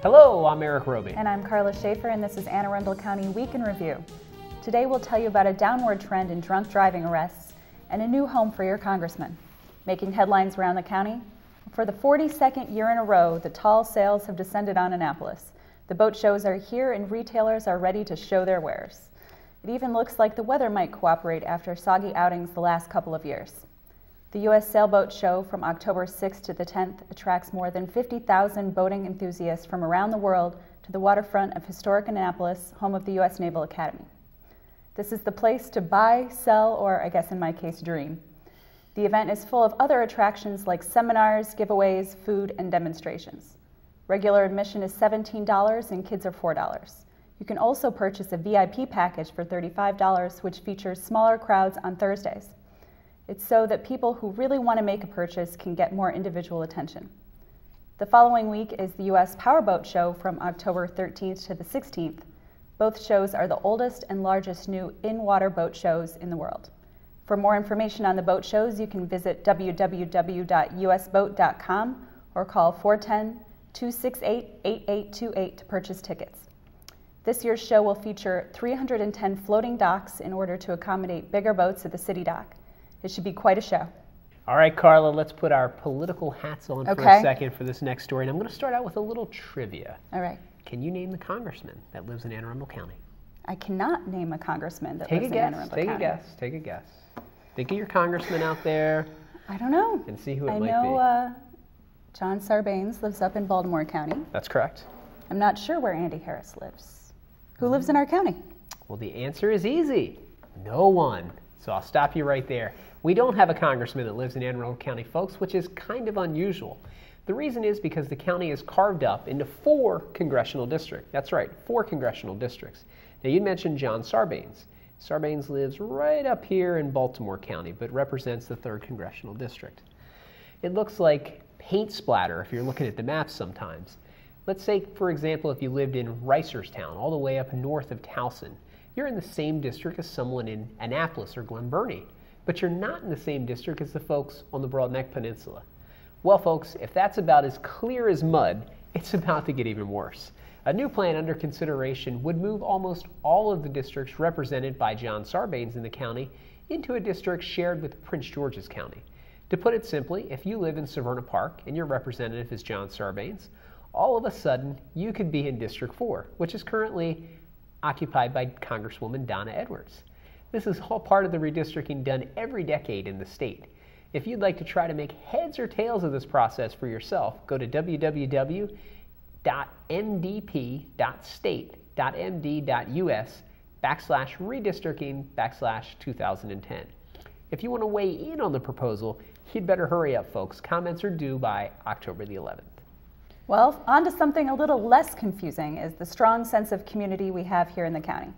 Hello, I'm Erik Robey. And I'm Karla Schaffer, and this is Anne Arundel County Week in Review. Today we'll tell you about a downward trend in drunk driving arrests and a new home for your congressman. Making headlines around the county, for the 42nd year in a row, the tall sails have descended on Annapolis. The boat shows are here and retailers are ready to show their wares. It even looks like the weather might cooperate after soggy outings the last couple of years. The US Sailboat Show from October 6th to the 10th attracts more than 50,000 boating enthusiasts from around the world to the waterfront of historic Annapolis, home of the US Naval Academy. This is the place to buy, sell, or I guess in my case, dream. The event is full of other attractions like seminars, giveaways, food, and demonstrations. Regular admission is $17 and kids are $4. You can also purchase a VIP package for $35, which features smaller crowds on Thursdays. It's so that people who really want to make a purchase can get more individual attention. The following week is the US Powerboat Show from October 13th to the 16th. Both shows are the oldest and largest new in-water boat shows in the world. For more information on the boat shows, you can visit www.usboat.com or call 410-268-8828 to purchase tickets. This year's show will feature 310 floating docks in order to accommodate bigger boats at the city dock. It should be quite a show. All right, Karla, let's put our political hats on for a second for this next story. And I'm going to start out with a little trivia. All right. Can you name the congressman that lives in Anne Arundel County? I cannot name a congressman that lives in Anne Arundel County. Take a guess. Think of your congressman out there. I don't know. And see who it might be. I know John Sarbanes lives up in Baltimore County. That's correct. I'm not sure where Andy Harris lives. Who lives in our county? Well, the answer is easy. No one. So I'll stop you right there. We don't have a congressman that lives in Anne Arundel County, folks, which is kind of unusual. The reason is because the county is carved up into 4 congressional districts. That's right, 4 congressional districts. Now, you mentioned John Sarbanes. Sarbanes lives right up here in Baltimore County, but represents the 3rd congressional district. It looks like paint splatter if you're looking at the maps sometimes. Let's say, for example, if you lived in Reisterstown, all the way up north of Towson, you're in the same district as someone in Annapolis or Glen Burnie, but you're not in the same district as the folks on the Broad Neck Peninsula. Well, folks, if that's about as clear as mud, it's about to get even worse. A new plan under consideration would move almost all of the districts represented by John Sarbanes in the county into a district shared with Prince George's County. To put it simply, if you live in Severna Park and your representative is John Sarbanes, all of a sudden you could be in District 4, which is currently occupied by Congresswoman Donna Edwards. This is all part of the redistricting done every decade in the state. If you'd like to try to make heads or tails of this process for yourself, go to www.ndp.state.md.us/redistricting/2010. If you want to weigh in on the proposal, you'd better hurry up, folks. Comments are due by October the 11th. Well, on to something a little less confusing is the strong sense of community we have here in the county.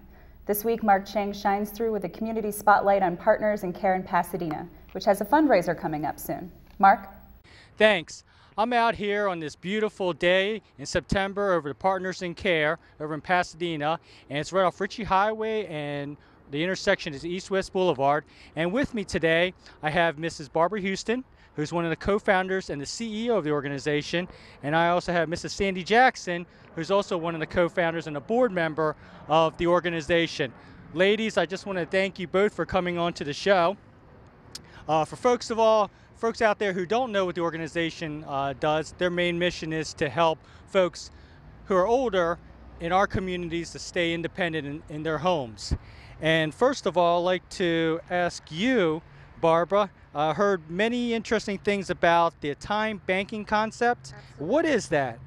This week, Mark Chang shines through with a community spotlight on Partners in Care in Pasadena, which has a fundraiser coming up soon. Mark? Thanks. I'm out here on this beautiful day in September over to Partners in Care over in Pasadena, and it's right off Ritchie Highway, and the intersection is East-West Boulevard. And with me today, I have Mrs. Barbara Houston, who's one of the co-founders and the CEO of the organization, and I also have Mrs. Sandy Jackson, who's also one of the co-founders and a board member of the organization. Ladies, I just want to thank you both for coming on to the show. For folks out there who don't know what the organization does, their main mission is to help folks who are older in our communities to stay independent in their homes. And first of all, I'd like to ask you, Barbara, heard many interesting things about the time banking concept. Absolutely. What is that?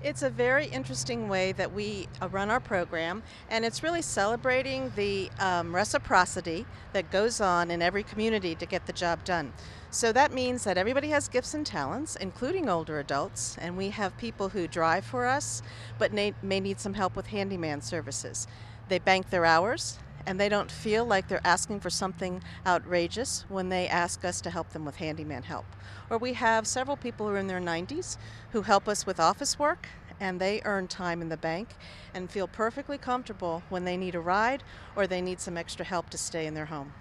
It's a very interesting way that we run our program, and it's really celebrating the reciprocity that goes on in every community to get the job done. So that means that everybody has gifts and talents, including older adults, and we have people who drive for us but may need some help with handyman services. They bank their hours, and they don't feel like they're asking for something outrageous when they ask us to help them with handyman help. Or we have several people who are in their 90s who help us with office work, and they earn time in the bank and feel perfectly comfortable when they need a ride or they need some extra help to stay in their home.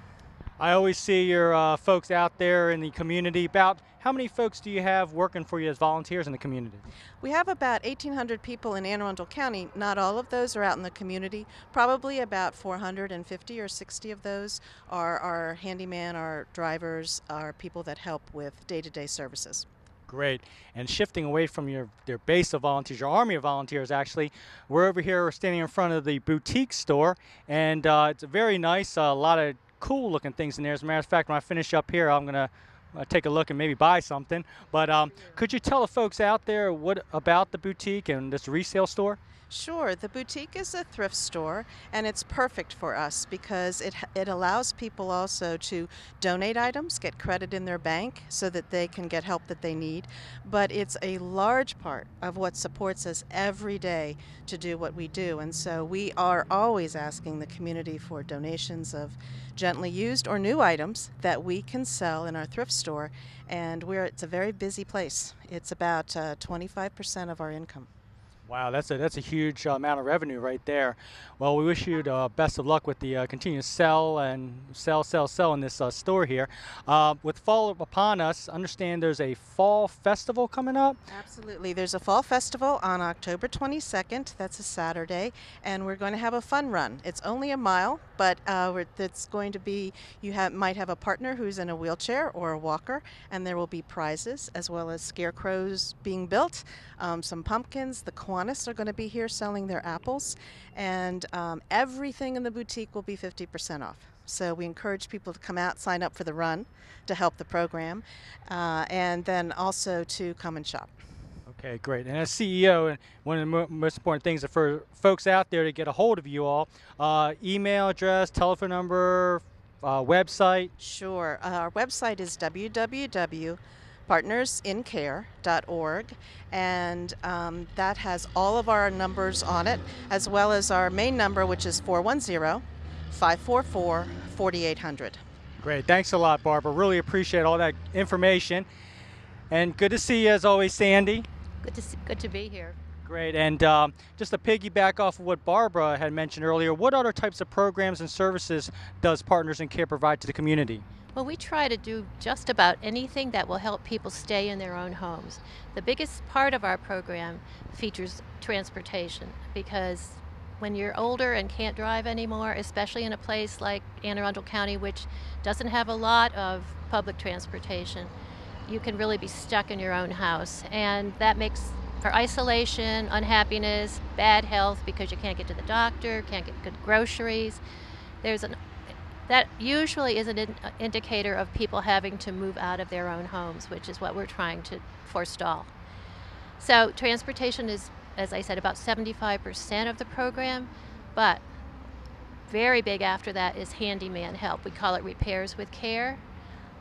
I always see your folks out there in the community. About how many folks do you have working for you as volunteers in the community? We have about 1,800 people in Anne Arundel County. Not all of those are out in the community. Probably about 450 or 60 of those are our handyman, our drivers, our people that help with day-to-day services. Great. And shifting away from your base of volunteers, your army of volunteers actually, we're over here standing in front of the boutique store, and it's very nice, a lot of cool looking things in there. As a matter of fact, when I finish up here, I'm going to take a look and maybe buy something. But could you tell the folks out there what about the boutique and this resale store? Sure. The boutique is a thrift store, and it's perfect for us because it allows people also to donate items, get credit in their bank so that they can get help that they need. But it's a large part of what supports us every day to do what we do. And so we are always asking the community for donations of gently used or new items that we can sell in our thrift store. And it's a very busy place. It's about 25% of our income. Wow, that's a huge amount of revenue right there. Well, we wish you the best of luck with the continuous sell in this store here. With fall upon us, understand there's a fall festival coming up. Absolutely. There's a fall festival on October 22nd. That's a Saturday, and we're going to have a fun run. It's only a mile, but it's going to be, might have a partner who's in a wheelchair or a walker, and there will be prizes as well as scarecrows being built, some pumpkins. The Kiwanis are going to be here selling their apples, and everything in the boutique will be 50% off. So we encourage people to come out, sign up for the run to help the program, and then also to come and shop. Okay, great. And as CEO, one of the most important things for folks out there to get a hold of you all, email address, telephone number, website. Sure. Our website is www.partnersincare.org, and that has all of our numbers on it, as well as our main number, which is 410-544-4800. Great. Thanks a lot, Barbara. Really appreciate all that information. And good to see you, as always, Sandy. Good to be here. Great. And just to piggyback off of what Barbara had mentioned earlier, what other types of programs and services does Partners in Care provide to the community? Well, we try to do just about anything that will help people stay in their own homes. The biggest part of our program features transportation, because when you're older and can't drive anymore, especially in a place like Anne Arundel County, which doesn't have a lot of public transportation, you can really be stuck in your own house. And that makes for isolation, unhappiness, bad health because you can't get to the doctor, can't get good groceries. That usually is an indicator of people having to move out of their own homes, which is what we're trying to forestall. So transportation is, as I said, about 75% of the program, but very big after that is handyman help. We call it repairs with care,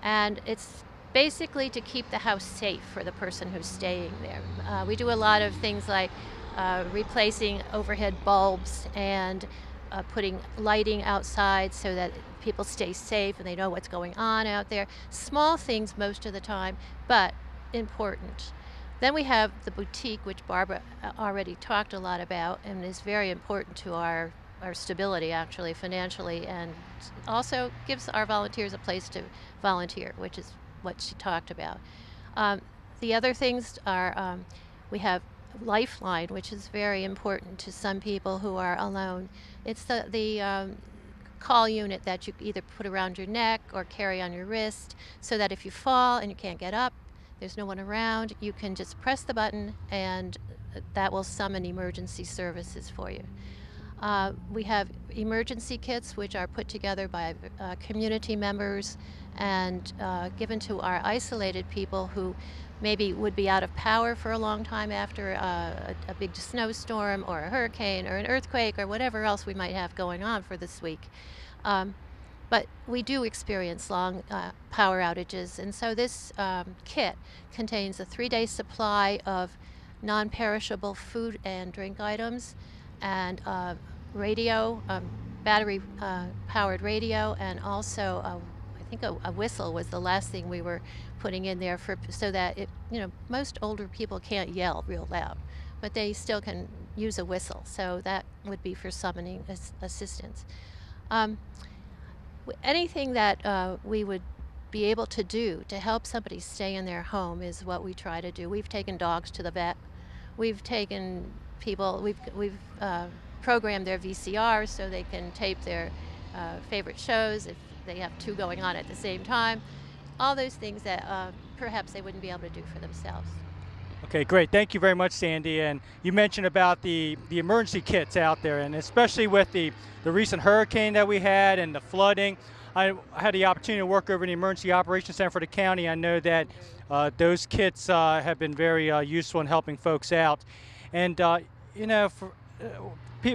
and it's basically to keep the house safe for the person who's staying there. We do a lot of things like replacing overhead bulbs and putting lighting outside so that people stay safe and they know what's going on out there. Small things most of the time, but important. Then we have the boutique, which Barbara already talked a lot about and is very important to our stability, actually, financially, and also gives our volunteers a place to volunteer, which is what she talked about. The other things are we have Lifeline, which is very important to some people who are alone. It's the call unit that you either put around your neck or carry on your wrist, so that if you fall and you can't get up, there's no one around, you can just press the button and that will summon emergency services for you. We have emergency kits, which are put together by community members and given to our isolated people who maybe would be out of power for a long time after a big snowstorm or a hurricane or an earthquake or whatever else we might have going on for this week. But we do experience long power outages, and so this kit contains a 3-day supply of non-perishable food and drink items, and radio, battery-powered radio, and also I think a whistle was the last thing we were putting in there so that most older people can't yell real loud, but they still can use a whistle. So that would be for summoning assistance. Anything that we would be able to do to help somebody stay in their home is what we try to do. We've taken dogs to the vet. We've taken people, we've programmed their VCRs so they can tape their favorite shows if they have two going on at the same time. All those things that perhaps they wouldn't be able to do for themselves. Okay, great. Thank you very much, Sandy. And you mentioned about the emergency kits out there, and especially with the recent hurricane that we had and the flooding. I had the opportunity to work over in the Emergency Operations Center for the county. I know that those kits have been very useful in helping folks out. And, you know, for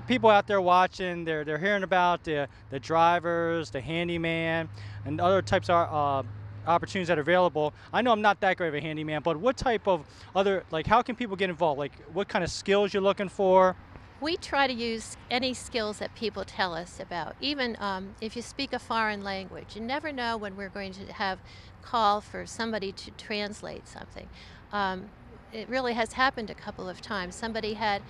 people out there watching, they're hearing about the drivers, the handyman, and other types of opportunities that are available. I know I'm not that great of a handyman, but what type of other, like, how can people get involved? Like, what kind of skills you're looking for? We try to use any skills that people tell us about. Even if you speak a foreign language, you never know when we're going to have call for somebody to translate something. It really has happened a couple of times. Somebody had,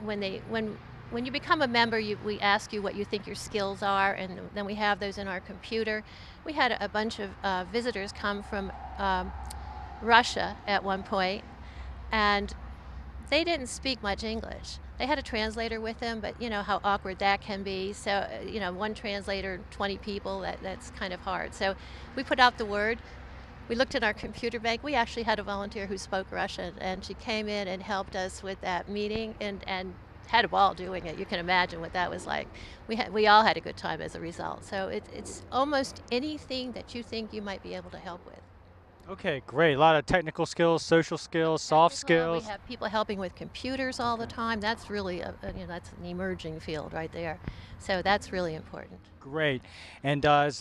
when you become a member, we ask you what you think your skills are, and then we have those in our computer. We had a bunch of visitors come from Russia at one point, and they didn't speak much English. They had a translator with them, but you know how awkward that can be. So, you know, one translator, 20 people, that's kind of hard. So we put out the word. We looked at our computer bank. We actually had a volunteer who spoke Russian, and she came in and helped us with that meeting and had a ball doing it. You can imagine what that was like. We all had a good time as a result. So it's almost anything that you think you might be able to help with. Okay, great. A lot of technical skills, social skills, soft skills. We have people helping with computers all the time. That's really that's an emerging field right there. So that's really important. Great. And as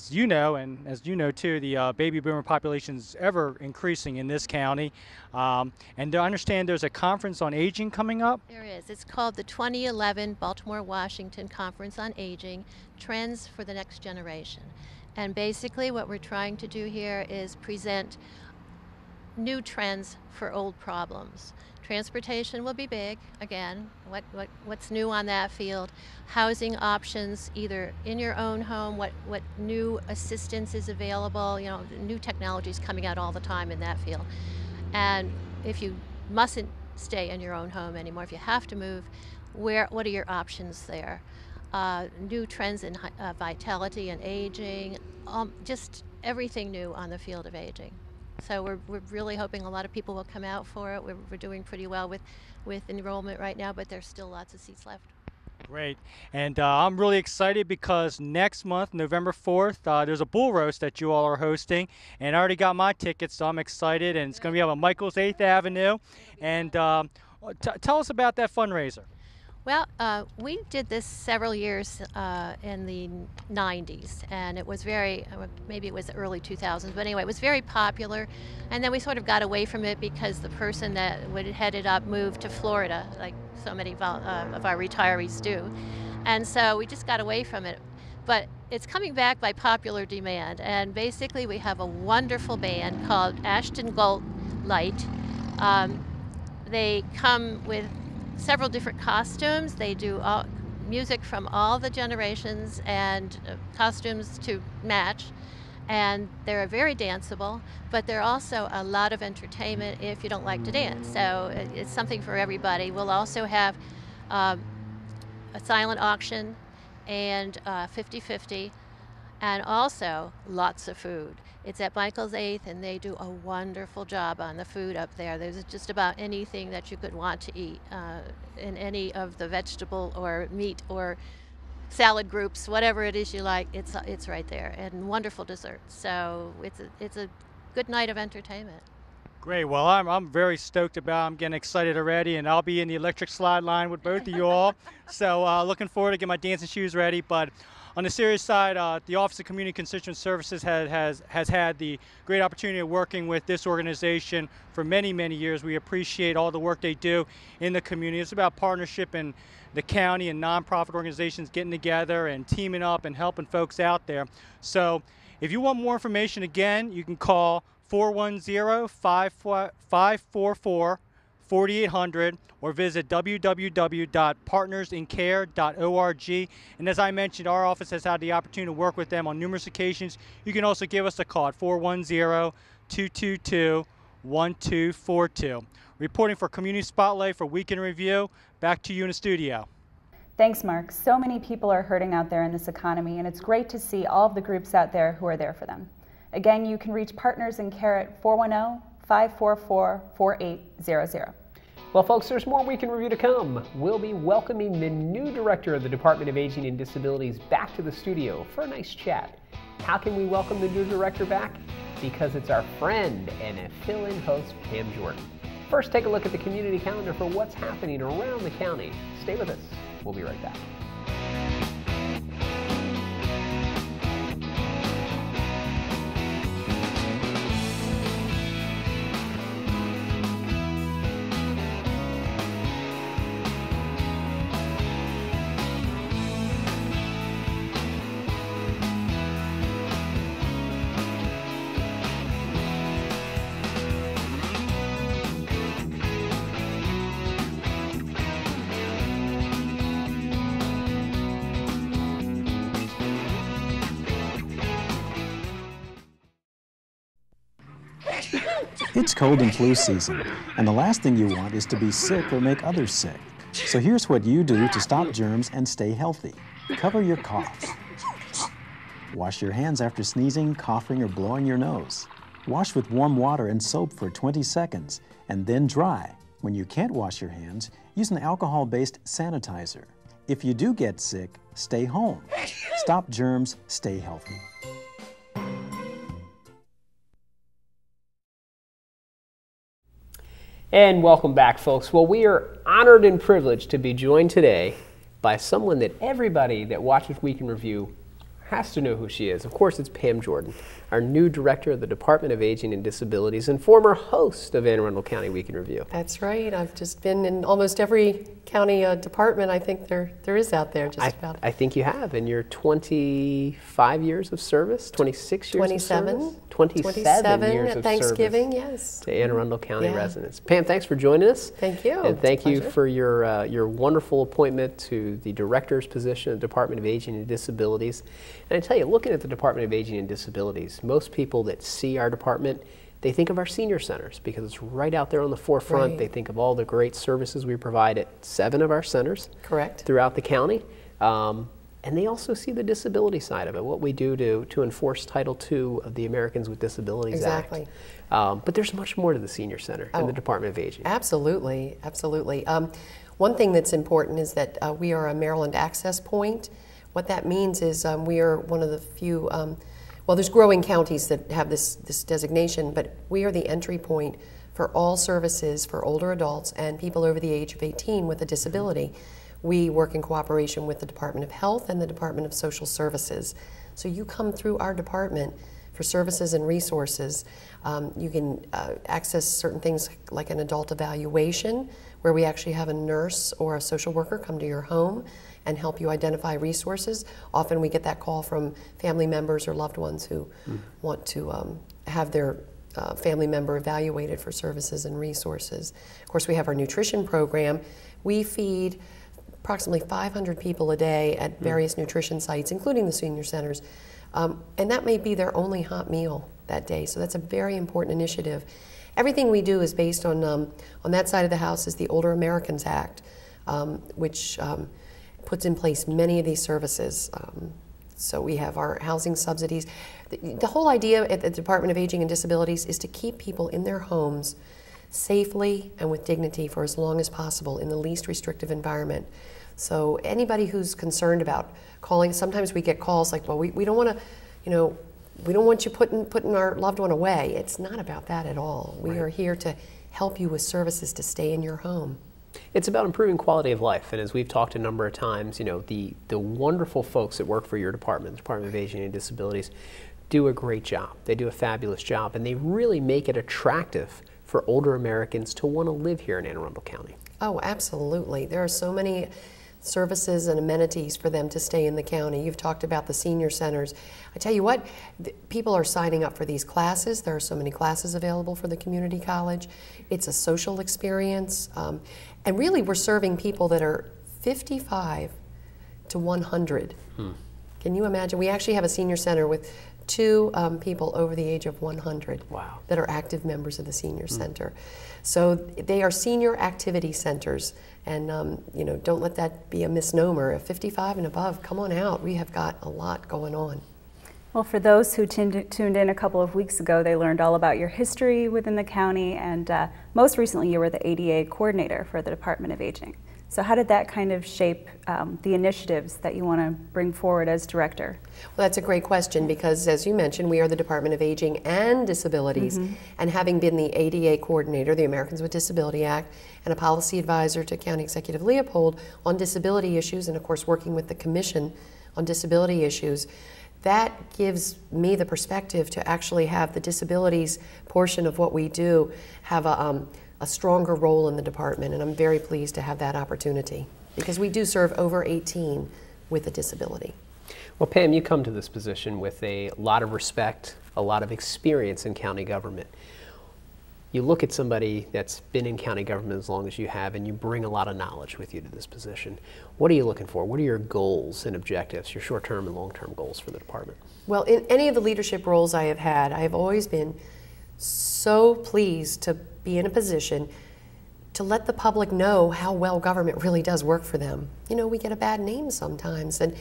you know, and as you know too, the baby boomer population is ever increasing in this county. And I understand there's a conference on aging coming up. There is. It's called the 2011 Baltimore-Washington Conference on Aging, Trends for the Next Generation. And basically what we're trying to do here is present new trends for old problems. Transportation will be big, again, what's new on that field. Housing options, either in your own home, what new assistance is available, you know, new technologies coming out all the time in that field. And if you mustn't stay in your own home anymore, if you have to move, what are your options there? New trends in vitality and aging, just everything new on the field of aging. So we're really hoping a lot of people will come out for it. We're doing pretty well with enrollment right now, but there's still lots of seats left. Great. And I'm really excited because next month, November 4th, there's a bull roast that you all are hosting. And I already got my tickets, so I'm excited. And it's going to be up on Michael's 8th Avenue. And tell us about that fundraiser. Well, we did this several years in the 90s, and it was very, maybe it was the early 2000s, but anyway, it was very popular. And then we sort of got away from it because the person that would head it up moved to Florida, like so many of our retirees do. And so we just got away from it. But it's coming back by popular demand, and basically we have a wonderful band called Ashton Gold Light. They come with several different costumes. They do music from all the generations and costumes to match, and they're very danceable, but they're also a lot of entertainment if you don't like to dance. So it's something for everybody. We'll also have a silent auction and 50-50, and also lots of food. It's at Michael's 8th, and they do a wonderful job on the food up there. There's just about anything that you could want to eat in any of the vegetable or meat or salad groups, whatever it is you like, it's right there, and wonderful desserts. So it's a good night of entertainment. Great. Well, I'm very stoked about it. I'm getting excited already, and I'll be in the electric slide line with both of you all. So looking forward to get my dancing shoes ready. But on the serious side, the Office of Community Constituent Services has had the great opportunity of working with this organization for many, many years. We appreciate all the work they do in the community. It's about partnership in the county and nonprofit organizations getting together and teaming up and helping folks out there. So if you want more information, again, you can call 410-544-4644. 4800 or visit www.partnersincare.org. And as I mentioned, our office has had the opportunity to work with them on numerous occasions. You can also give us a call at 410-222-1242. Reporting for Community Spotlight for Week in Review, back to you in the studio. Thanks, Mark. So many people are hurting out there in this economy, and it's great to see all of the groups out there who are there for them. Again, you can reach Partners in Care at 410-544-4800. Well, folks, there's more Week in Review to come. We'll be welcoming the new director of the Department of Aging and Disabilities back to the studio for a nice chat. How can we welcome the new director back? Because it's our friend and a fill-in host, Pam Jordan. First, take a look at the community calendar for what's happening around the county. Stay with us. We'll be right back. It's cold and flu season, and the last thing you want is to be sick or make others sick. So here's what you do to stop germs and stay healthy. Cover your coughs. Wash your hands after sneezing, coughing, or blowing your nose. Wash with warm water and soap for 20 seconds, and then dry. When you can't wash your hands, use an alcohol-based sanitizer. If you do get sick, stay home. Stop germs, stay healthy. And welcome back, folks. Well, we are honored and privileged to be joined today by someone that everybody that watches Week in Review has to know who she is. Of course, it's Pam Jordan, our new director of the Department of Aging and Disabilities and former host of Anne Arundel County Week in Review. That's right. I've just been in almost every county department I think there is out there, just about. I think you have in your 25 years of service, 26 years 27. of service? 27 years at of Thanksgiving, service yes. to Anne Arundel County Yeah. residents. Pam, thanks for joining us. Thank you. And thank you Pleasure. for your wonderful appointment to the director's position at the Department of Aging and Disabilities. And I tell you, looking at the Department of Aging and Disabilities, most people that see our department, they think of our senior centers because it's right out there on the forefront. Right. They think of all the great services we provide at 7 of our centers. Correct. Throughout the county. And they also see the disability side of it, what we do to enforce Title II of the Americans with Disabilities Act. Exactly. But there's much more to the senior center and the Department of Aging. Absolutely, absolutely. One thing that's important is that we are a Maryland access point. What that means is we are one of the few, well, there's growing counties that have this designation, but we are the entry point for all services for older adults and people over the age of 18 with a disability. We work in cooperation with the Department of Health and the Department of Social Services. So you come through our department for services and resources. You can access certain things like an adult evaluation, where we actually have a nurse or a social worker come to your home and help you identify resources. Often we get that call from family members or loved ones who want to have their family member evaluated for services and resources. Of course, we have our nutrition program. We feed approximately 500 people a day at various nutrition sites, including the senior centers. And that may be their only hot meal that day, so that's a very important initiative. Everything we do is based on that side of the house is the Older Americans Act, which puts in place many of these services. So we have our housing subsidies. The whole idea at the Department of Aging and Disabilities is to keep people in their homes safely and with dignity for as long as possible in the least restrictive environment. So anybody who's concerned about calling, sometimes we get calls like, well, we don't want to, we don't want you putting our loved one away. It's not about that at all. We are here to help you with services to stay in your home. It's about improving quality of life, and as we've talked a number of times, the wonderful folks that work for your department, the Department of Aging and Disabilities, do a great job. They do a fabulous job, and they really make it attractive for older Americans to want to live here in Anne Arundel County. Oh, absolutely. There are so many services and amenities for them to stay in the county. You've talked about the senior centers. I tell you what, people are signing up for these classes. There are so many classes available for the community college. It's a social experience. And really, we're serving people that are 55 to 100. Can you imagine? We actually have a senior center with 2 people over the age of 100 that are active members of the senior center. So they are senior activity centers. And you know, don't let that be a misnomer. At 55 and above, come on out. We have got a lot going on. Well, for those who tuned in a couple of weeks ago, they learned all about your history within the county, and most recently you were the ADA coordinator for the Department of Aging. So how did that kind of shape the initiatives that you want to bring forward as director? Well, that's a great question, because as you mentioned, we are the Department of Aging and Disabilities, and having been the ADA coordinator, the Americans with Disability Act, and a policy advisor to County Executive Leopold on disability issues, and of course working with the Commission on disability issues, that gives me the perspective to actually have the disabilities portion of what we do have a stronger role in the department, and I'm very pleased to have that opportunity, because we do serve over 18 with a disability. Well, Pam, you come to this position with a lot of respect, a lot of experience in county government. You look at somebody that's been in county government as long as you have, and you bring a lot of knowledge with you to this position. What are you looking for? What are your goals and objectives, your short-term and long-term goals for the department? Well, in any of the leadership roles I have had, I have always been so pleased to be in a position to let the public know how well government really does work for them. You know, we get a bad name sometimes, and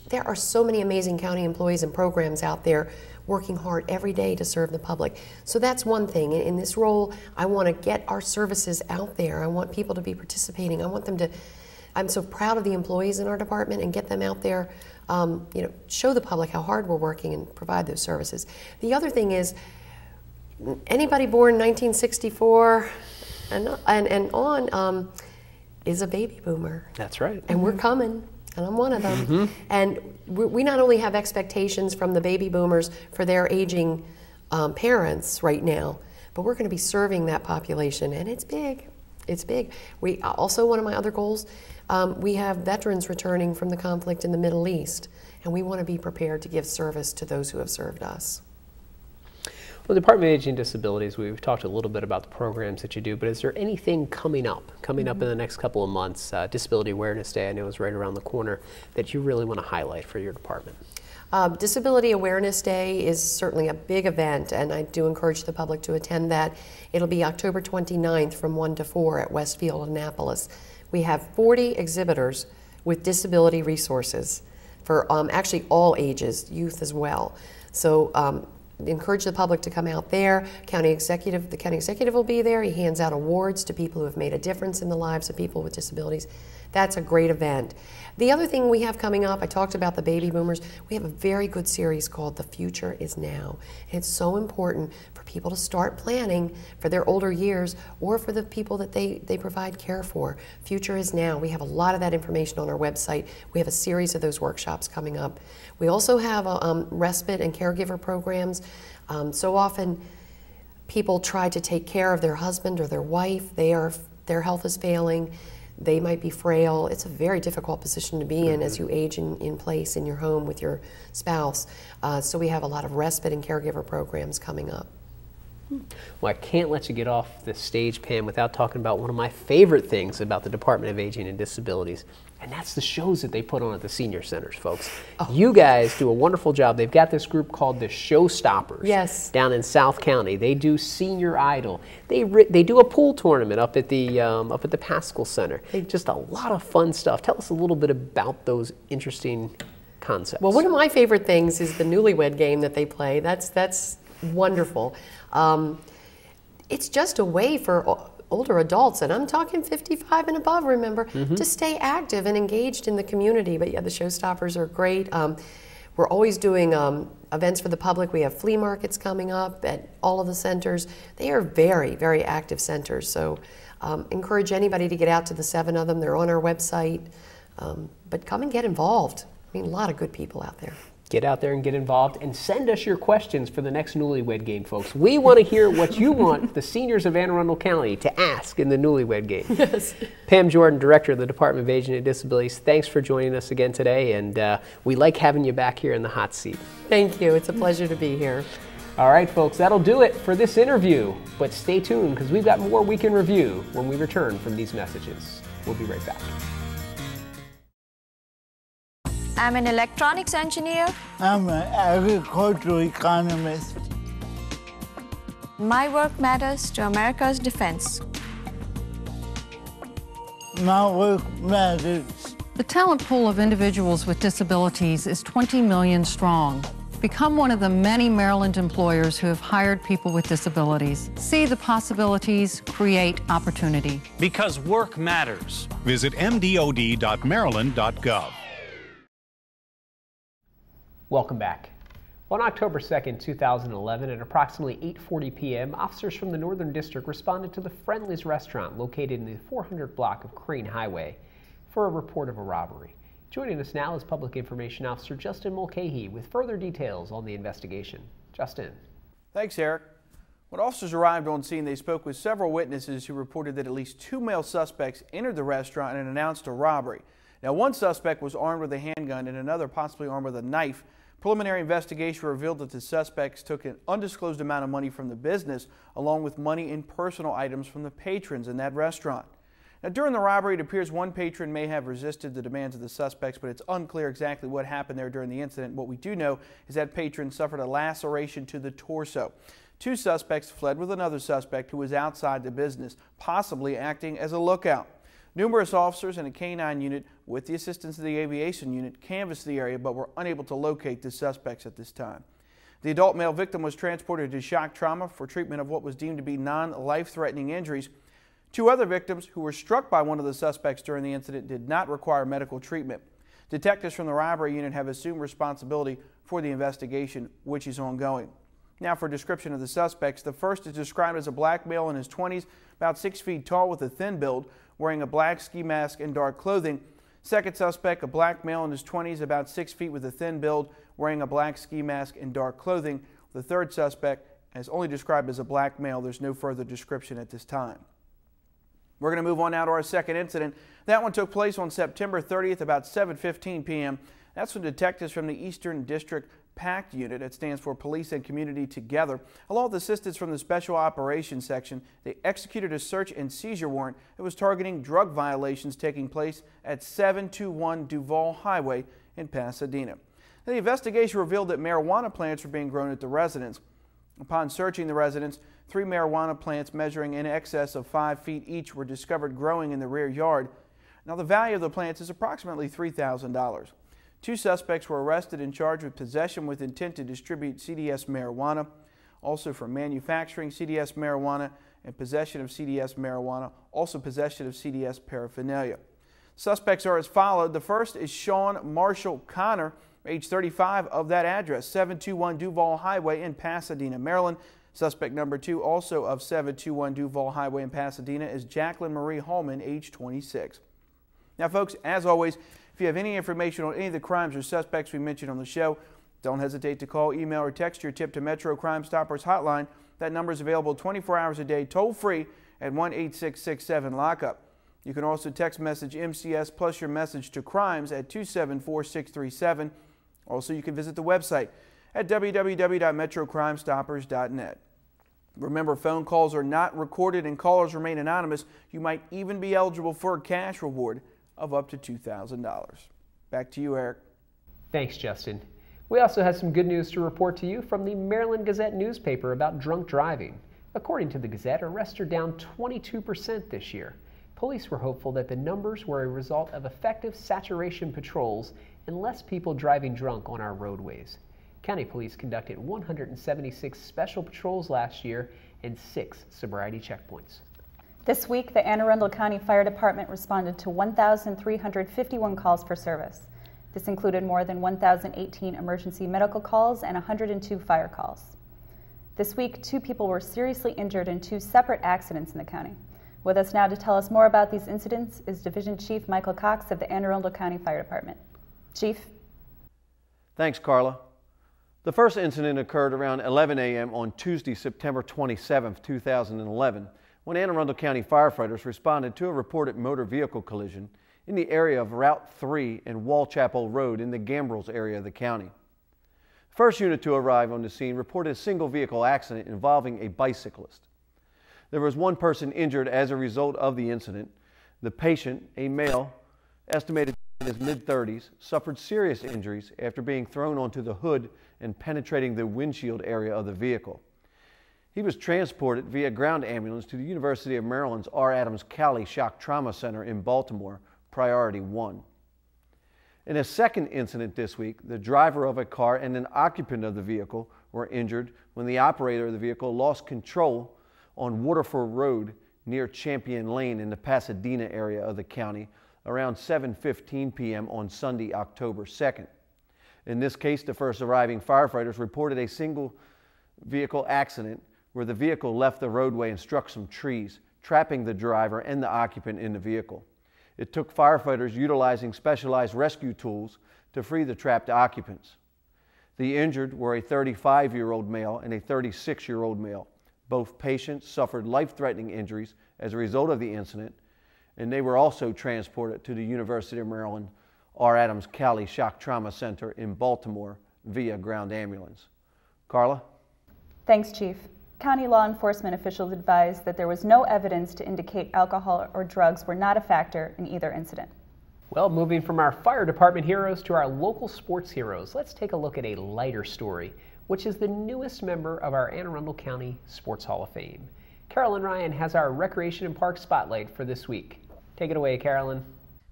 there are so many amazing county employees and programs out there working hard every day to serve the public. So that's one thing. In this role, I want to get our services out there. I want people to be participating. I want them to, I'm so proud of the employees in our department, and get them out there, you know, show the public how hard we're working and provide those services. The other thing is, anybody born 1964 and on is a baby boomer. That's right. And we're coming. And I'm one of them. And we not only have expectations from the baby boomers for their aging parents right now, but we're going to be serving that population, and it's big. It's big. We also, one of my other goals, we have veterans returning from the conflict in the Middle East, and we want to be prepared to give service to those who have served us. Well, the Department of Aging and Disabilities, we've talked a little bit about the programs that you do, but is there anything coming up in the next couple of months, Disability Awareness Day, I know is right around the corner, that you really want to highlight for your department? Disability Awareness Day is certainly a big event, and I do encourage the public to attend that. It'll be October 29th from 1 to 4 at Westfield, Annapolis. We have 40 exhibitors with disability resources for actually all ages, youth as well. So encourage the public to come out there. The county executive will be there. He hands out awards to people who have made a difference in the lives of people with disabilities. That's a great event. The other thing we have coming up, I talked about the baby boomers. We have a very good series called The Future Is Now. And it's so important for people to start planning for their older years, or for the people that they provide care for. Future Is Now. We have a lot of that information on our website. We have a series of those workshops coming up. We also have respite and caregiver programs. So often people try to take care of their husband or their wife. Their health is failing. They might be frail. It's a very difficult position to be in as you age in place in your home with your spouse. So we have a lot of respite and caregiver programs coming up. Well, I can't let you get off the stage, Pam, without talking about one of my favorite things about the Department of Aging and Disabilities, and that's the shows that they put on at the senior centers, folks. You guys do a wonderful job. They've got this group called the Showstoppers down in South County. They do Senior Idol. They do a pool tournament up at the Pascal Center. Just a lot of fun stuff. Tell us a little bit about those interesting concepts. Well, one of my favorite things is the newlywed game that they play. That's wonderful. It's just a way for older adults, and I'm talking 55 and above, remember, to stay active and engaged in the community. But yeah, the Showstoppers are great. We're always doing events for the public. We have flea markets coming up at all of the centers. They are very, very active centers. So encourage anybody to get out to the 7 of them. They're on our website. But come and get involved. I mean, a lot of good people out there. Get out there and get involved, and send us your questions for the next Newlywed Game, folks. We want to hear what you want the seniors of Anne Arundel County to ask in the Newlywed Game. Yes. Pam Jordan, Director of the Department of Aging and Disabilities, thanks for joining us again today, and we like having you back here in the hot seat. Thank you. It's a pleasure to be here. All right, folks, that'll do it for this interview, but stay tuned because we've got more Week in Review when we return from these messages. We'll be right back. I'm an electronics engineer. I'm an agricultural economist. My work matters to America's defense. My work matters. The talent pool of individuals with disabilities is 20 million strong. Become one of the many Maryland employers who have hired people with disabilities. See the possibilities, create opportunity. Because work matters. Visit mdod.maryland.gov. Welcome back. On October 2nd, 2011, at approximately 8:40 p.m., officers from the Northern District responded to the Friendly's restaurant located in the 400 block of Crane Highway for a report of a robbery. Joining us now is Public Information Officer Justin Mulcahy with further details on the investigation. Justin. Thanks, Eric. When officers arrived on scene, they spoke with several witnesses who reported that at least 2 male suspects entered the restaurant and announced a robbery. Now, one suspect was armed with a handgun and another possibly armed with a knife. Preliminary investigation revealed that the suspects took an undisclosed amount of money from the business, along with money and personal items from the patrons in that restaurant. Now, during the robbery, it appears one patron may have resisted the demands of the suspects, but it's unclear exactly what happened there during the incident. What we do know is that patron suffered a laceration to the torso. 2 suspects fled with another suspect who was outside the business, possibly acting as a lookout. Numerous officers and a K-9 unit, with the assistance of the aviation unit, canvassed the area but were unable to locate the suspects at this time. The adult male victim was transported to shock trauma for treatment of what was deemed to be non-life-threatening injuries. 2 other victims who were struck by one of the suspects during the incident did not require medical treatment. Detectives from the robbery unit have assumed responsibility for the investigation, which is ongoing. Now for a description of the suspects, the first is described as a black male in his 20s, about 6 feet tall with a thin build, wearing a black ski mask and dark clothing. Second suspect, a black male in his 20s, about 6 feet with a thin build, wearing a black ski mask and dark clothing. The third suspect is only described as a black male. There's no further description at this time. We're going to move on now to our second incident. That one took place on September 30th, about 7:15 p.m. That's when detectives from the Eastern District PACT unit, that stands for Police and Community Together, along with assistance from the Special Operations Section, they executed a search and seizure warrant that was targeting drug violations taking place at 721 Duval Highway in Pasadena. Now, the investigation revealed that marijuana plants were being grown at the residence. Upon searching the residence, 3 marijuana plants measuring in excess of 5 feet each were discovered growing in the rear yard. Now, the value of the plants is approximately $3,000. 2 suspects were arrested and charged with possession with intent to distribute CDS marijuana, also for manufacturing CDS marijuana and possession of CDS marijuana, also possession of CDS paraphernalia. Suspects are as followed. The first is Sean Marshall Connor, age 35, of that address, 721 Duval Highway in Pasadena, Maryland. Suspect number 2, also of 721 Duval Highway in Pasadena, is Jacqueline Marie Holman, age 26. Now, folks, as always, if you have any information on any of the crimes or suspects we mentioned on the show, don't hesitate to call, email, or text your tip to Metro Crime Stoppers hotline. That number is available 24 hours a day, toll-free at 1-866-7-LOCK-UP. You can also text message MCS plus your message to crimes at 274-637. Also, you can visit the website at www.metrocrimestoppers.net. Remember, phone calls are not recorded and callers remain anonymous. You might even be eligible for a cash reward of up to $2,000. Back to you, Eric. Thanks, Justin. We also have some good news to report to you from the Maryland Gazette newspaper about drunk driving. According to the Gazette, arrests are down 22% this year. Police were hopeful that the numbers were a result of effective saturation patrols and less people driving drunk on our roadways. County police conducted 176 special patrols last year and 6 sobriety checkpoints. This week, the Anne Arundel County Fire Department responded to 1,351 calls for service. This included more than 1,018 emergency medical calls and 102 fire calls. This week, 2 people were seriously injured in 2 separate accidents in the county. With us now to tell us more about these incidents is Division Chief Michael Cox of the Anne Arundel County Fire Department. Chief. Thanks, Karla. The first incident occurred around 11 a.m. on Tuesday, September 27, 2011, when Anne Arundel County firefighters responded to a reported motor vehicle collision in the area of Route 3 and Wallchapel Road in the Gambrels area of the county. The first unit to arrive on the scene reported a single vehicle accident involving a bicyclist. There was one person injured as a result of the incident. The patient, a male, estimated in his mid-30s, suffered serious injuries after being thrown onto the hood and penetrating the windshield area of the vehicle. He was transported via ground ambulance to the University of Maryland's R. Adams County Shock Trauma Center in Baltimore, Priority 1. In a second incident this week, the driver of a car and an occupant of the vehicle were injured when the operator of the vehicle lost control on Waterford Road near Champion Lane in the Pasadena area of the county around 7:15 p.m. on Sunday, October 2nd. In this case, the first arriving firefighters reported a single vehicle accident where the vehicle left the roadway and struck some trees, trapping the driver and the occupant in the vehicle. It took firefighters utilizing specialized rescue tools to free the trapped occupants. The injured were a 35-year-old male and a 36-year-old male. Both patients suffered life-threatening injuries as a result of the incident, and they were also transported to the University of Maryland R. Adams County Shock Trauma Center in Baltimore via ground ambulance. Karla? Thanks, Chief. County law enforcement officials advised that there was no evidence to indicate alcohol or drugs were not a factor in either incident. Well, moving from our fire department heroes to our local sports heroes, let's take a look at a lighter story, which is the newest member of our Anne Arundel County Sports Hall of Fame. Carolyn Ryan has our Recreation and Park Spotlight for this week. Take it away, Carolyn.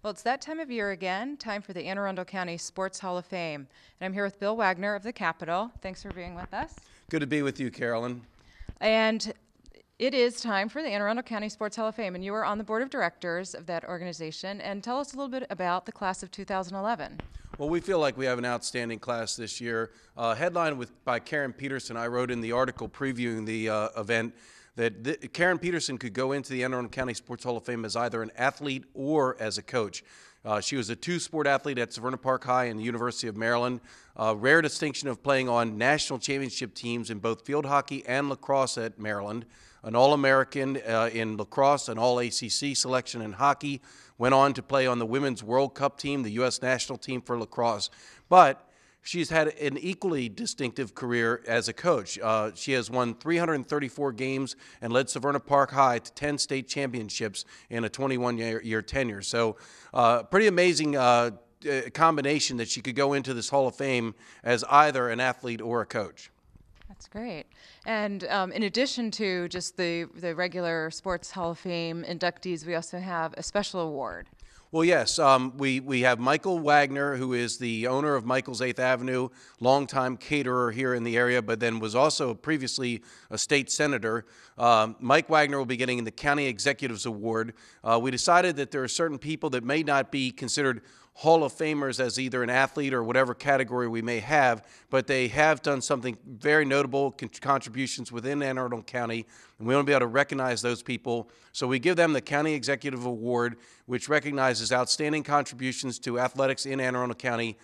Well, it's that time of year again, time for the Anne Arundel County Sports Hall of Fame. And I'm here with Bill Wagner of the Capitol. Thanks for being with us. Good to be with you, Carolyn. And it is time for the Anne Arundel County Sports Hall of Fame, and you are on the board of directors of that organization. And tell us a little bit about the class of 2011. Well, we feel like we have an outstanding class this year. Headlined by Karen Peterson. I wrote in the article previewing the event that Karen Peterson could go into the Anne Arundel County Sports Hall of Fame as either an athlete or as a coach. She was a two-sport athlete at Severna Park High and the University of Maryland. Rare distinction of playing on national championship teams in both field hockey and lacrosse at Maryland. An All-American in lacrosse, an All-ACC selection in hockey. Went on to play on the Women's World Cup team, the U.S. national team for lacrosse. But she's had an equally distinctive career as a coach. She has won 334 games and led Severna Park High to 10 state championships in a 21-year tenure. So pretty amazing combination that she could go into this Hall of Fame as either an athlete or a coach. That's great. And in addition to just the regular Sports Hall of Fame inductees, we also have a special award. Well, yes, we have Michael Wagner, who is the owner of Michael's 8th Avenue, longtime caterer here in the area, but then was also previously a state senator. Mike Wagner will be getting the County Executives Award. We decided that there are certain people that may not be considered Hall of Famers as either an athlete or whatever category we may have, but they have done something very notable, contributions within Anne Arundel County, and we want to be able to recognize those people. So we give them the County Executive Award, which recognizes outstanding contributions to athletics in Anne Arundel County.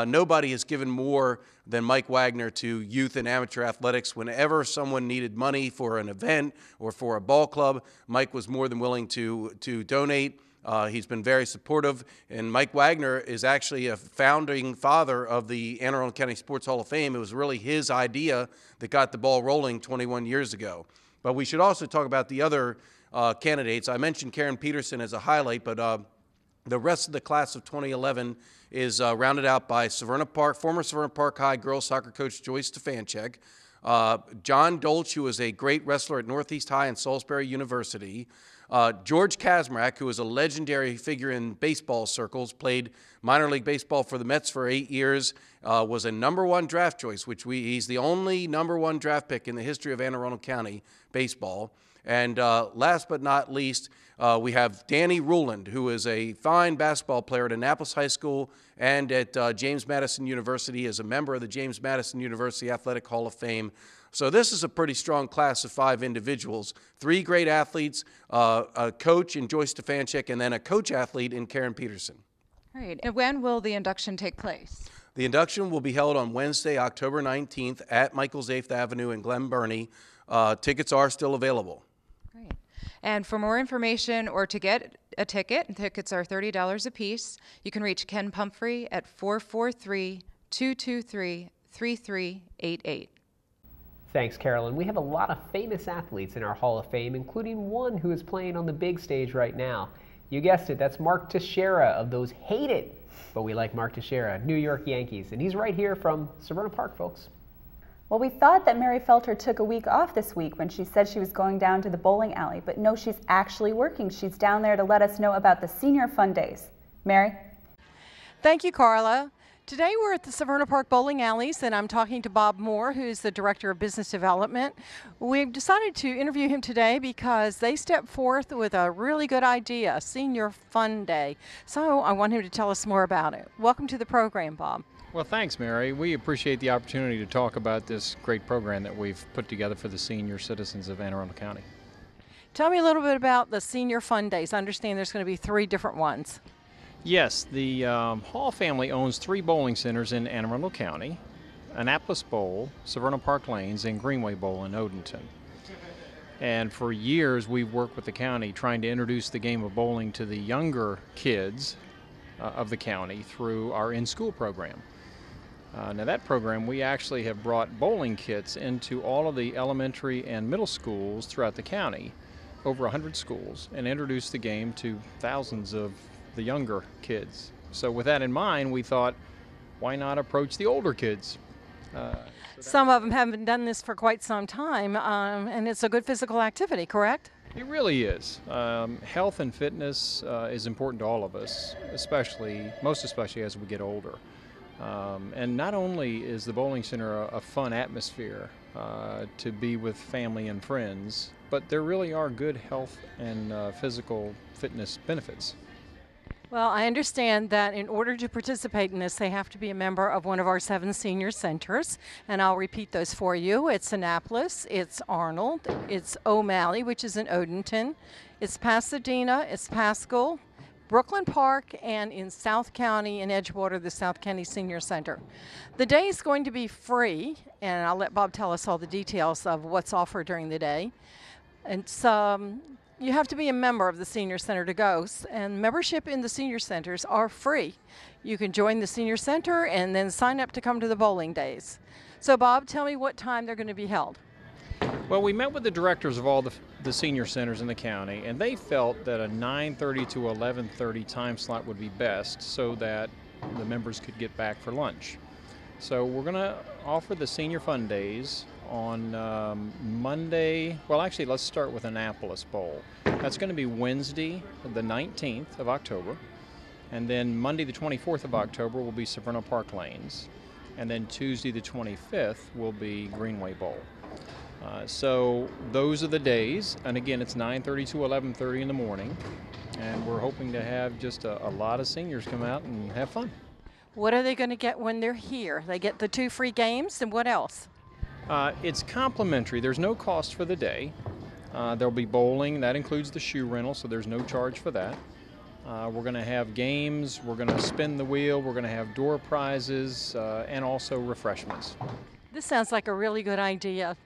Nobody has given more than Mike Wagner to youth and amateur athletics. Whenever someone needed money for an event or for a ball club, Mike was more than willing to donate. He's been very supportive, and Mike Wagner is actually a founding father of the Anne Arundel County Sports Hall of Fame. It was really his idea that got the ball rolling 21 years ago. But we should also talk about the other candidates. I mentioned Karen Peterson as a highlight, but the rest of the class of 2011 is rounded out by former Severna Park High girls soccer coach Joyce Stefanchik, John Dolch, who was a great wrestler at Northeast High and Salisbury University, George Kazmarek, who is a legendary figure in baseball circles, played minor league baseball for the Mets for 8 years, was a #1 draft choice, he's the only #1 draft pick in the history of Anne Arundel County baseball. And last but not least, we have Danny Ruland, who is a fine basketball player at Annapolis High School and at James Madison University, as a member of the James Madison University Athletic Hall of Fame. So this is a pretty strong class of 5 individuals, 3 great athletes, a coach in Joyce Stefanchik, and then a coach athlete in Karen Peterson. All right. And when will the induction take place? The induction will be held on Wednesday, October 19th at Michael's 8th Avenue in Glen Burnie. Tickets are still available. Great. And for more information or to get a ticket, tickets are $30 a piece. You can reach Ken Pumphrey at 443-223-3388. Thanks, Carolyn. We have a lot of famous athletes in our Hall of Fame, including one who is playing on the big stage right now. You guessed it, that's Mark Teixeira of those Hate It, but we like Mark Teixeira, New York Yankees, and he's right here from Severna Park, folks. Well, we thought that Mary Felter took a week off this week when she said she was going down to the bowling alley, but no, she's actually working. She's down there to let us know about the Senior Fun Days. Mary? Thank you, Karla. Today we're at the Severna Park Bowling Alleys, and I'm talking to Bob Moore, who's the Director of Business Development. We've decided to interview him today because they stepped forth with a really good idea, a Senior Fun Day. So I want him to tell us more about it. Welcome to the program, Bob. Well, thanks, Mary. We appreciate the opportunity to talk about this great program that we've put together for the senior citizens of Anne Arundel County. Tell me a little bit about the Senior Fun Days. I understand there's going to be 3 different ones. Yes, the Hall family owns 3 bowling centers in Anne Arundel County: Annapolis Bowl, Severna Park Lanes, and Greenway Bowl in Odenton. And for years we've worked with the county trying to introduce the game of bowling to the younger kids of the county through our in-school program. Now that program, we actually have brought bowling kits into all of the elementary and middle schools throughout the county, over 100 schools, and introduced the game to thousands of the younger kids. So with that in mind, we thought, why not approach the older kids? Some of them haven't done this for quite some time, and it's a good physical activity, correct? It really is. Health and fitness is important to all of us, most especially as we get older. And not only is the bowling center a fun atmosphere to be with family and friends, but there really are good health and physical fitness benefits. Well, I understand that in order to participate in this, they have to be a member of one of our 7 senior centers, and I'll repeat those for you. It's Annapolis, it's Arnold, it's O'Malley, which is in Odenton, it's Pasadena, it's Pascal, Brooklyn Park, and in South County in Edgewater, the South County Senior Center. The day is going to be free, and I'll let Bob tell us all the details of what's offered during the day. It's you have to be a member of the Senior Center to go, and membership in the Senior Centers are free. You can join the Senior Center and then sign up to come to the bowling days. So Bob, tell me what time they're going to be held. Well, we met with the directors of all the senior centers in the county, and they felt that a 9:30 to 11:30 time slot would be best so that the members could get back for lunch. So we're going to offer the Senior Fun Days on Monday. Well, actually, let's start with Annapolis Bowl. That's going to be Wednesday, the 19th of October, and then Monday, the 24th of October, will be Severna Park Lanes, and then Tuesday, the 25th, will be Greenway Bowl. So those are the days, and again, it's 9:30 to 11:30 in the morning, and we're hoping to have just a lot of seniors come out and have fun. What are they going to get when they're here? They get the 2 free games, and what else? It's complimentary. There's no cost for the day. There'll be bowling. That includes the shoe rental, so there's no charge for that. We're going to have games. We're going to spin the wheel. We're going to have door prizes and also refreshments. This sounds like a really good idea.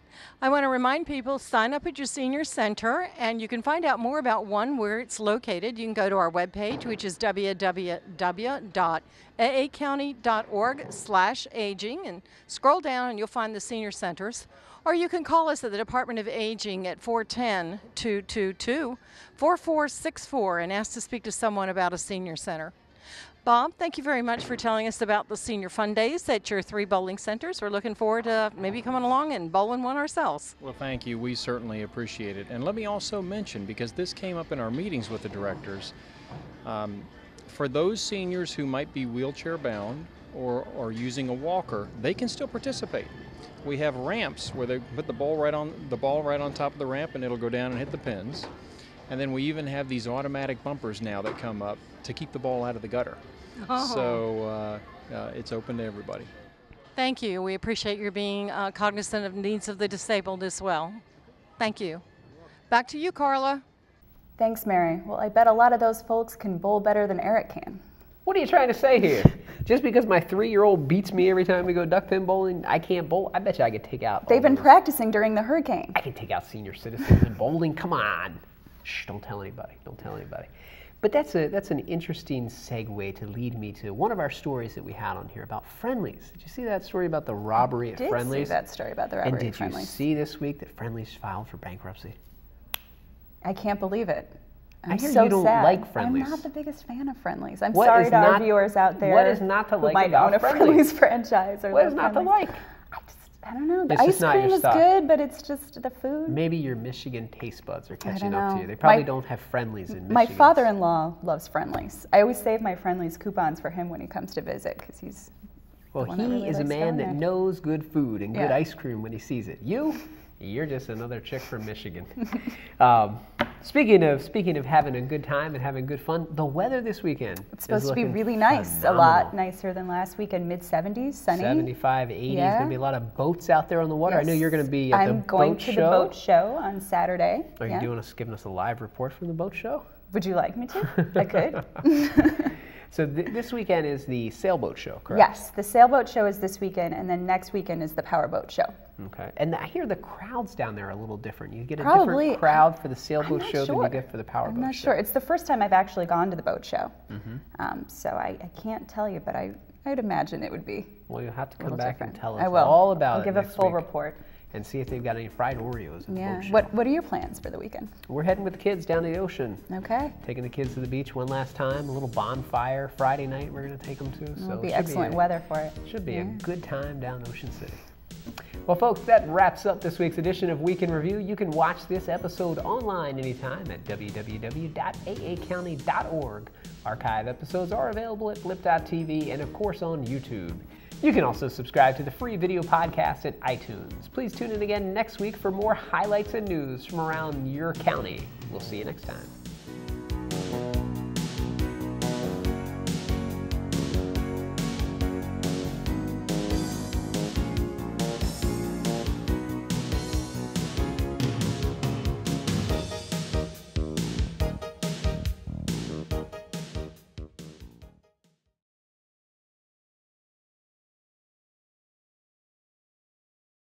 I want to remind people, sign up at your senior center, and you can find out more about where it's located. You can go to our webpage, which is www.aacounty.org/aging, and scroll down and you'll find the senior centers. Or you can call us at the Department of Aging at 410-222-4464 and ask to speak to someone about a senior center. Bob, thank you very much for telling us about the Senior Fun Days at your 3 bowling centers. We're looking forward to maybe coming along and bowling one ourselves. Well, thank you. We certainly appreciate it. And let me also mention, because this came up in our meetings with the directors, for those seniors who might be wheelchair bound or using a walker, they can still participate. We have ramps where they put the ball right on top of the ramp, and it'll go down and hit the pins. And then we even have these automatic bumpers now that come up to keep the ball out of the gutter. Oh. So it's open to everybody. Thank you. We appreciate your being cognizant of the needs of the disabled as well. Thank you. Back to you, Karla. Thanks, Mary. Well, I bet a lot of those folks can bowl better than Erik can. What are you trying to say here? Just because my 3-year-old beats me every time we go duck pin bowling, I can't bowl? I bet you I could take out... They've been practicing during the hurricane. I can take out senior citizens in bowling. Come on. Shh, don't tell anybody. Don't tell anybody. But that's an interesting segue to lead me to one of our stories that we had on here about Friendly's. Did you see that story about the robbery at Friendly's? I did see that story about the robbery at And Friendly's. did you see this week that Friendly's filed for bankruptcy? I can't believe it. I hear so you don't sad. like Friendly's. I'm not the biggest fan of Friendly's. I'm What sorry is to our not- viewers out there what is not to who like might about own a Friendly's? Friendly's franchise. Or What love is not to Friendly's. like? I don't know. The It's ice just not your cream is stuff. good, but it's just the food. Maybe your Michigan taste buds are catching don't up to know. you. They probably My- don't have Friendly's in Michigan. My father-in-law loves Friendly's. I always save my Friendly's coupons for him when he comes to visit because he's Well, the one that he really is a likes man going that there. knows good food and good Yeah. ice cream when he sees it. You're just another chick from Michigan. Speaking of having a good time and having good fun, the weather this weekend It's supposed is to be looking really nice. phenomenal. A lot nicer than last weekend. Mid-70s, sunny. 75, 80s. Yeah. Going to be a lot of boats out there on the water. I know Yes. you're going to be at the I'm boat going show. to the boat show on Saturday. Are you Yeah. giving us a live report from the boat show? Would you like me to? I could. So this weekend is the Sailboat Show, correct? Yes, the Sailboat Show is this weekend, and then next weekend is the Powerboat Show. Okay. And I hear the crowds down there are a little different. You get a Probably. different crowd for the I'm Sailboat not Show than sure. you get for the Powerboat I'm not Show. sure. It's the first time I've actually gone to the boat show. Mhm. So I can't tell you, but I'd imagine it would be. Well, you'll have to a come little back different. and tell us I will. all about I'll it give a next full week. report. And see if they've got any fried Oreos at the Yeah. boat show. What are your plans for the weekend? We're heading with the kids down to the ocean. Okay. Taking the kids to the beach one last time. A little bonfire Friday night we're going to take them to. So It'll be it should excellent weather for it. Should be Yeah. a good time down Ocean City. Well, folks, that wraps up this week's edition of Week in Review. You can watch this episode online anytime at www.aacounty.org. Archive episodes are available at blip.tv and, of course, on YouTube. You can also subscribe to the free video podcast at iTunes. Please tune in again next week for more highlights and news from around your county. We'll see you next time.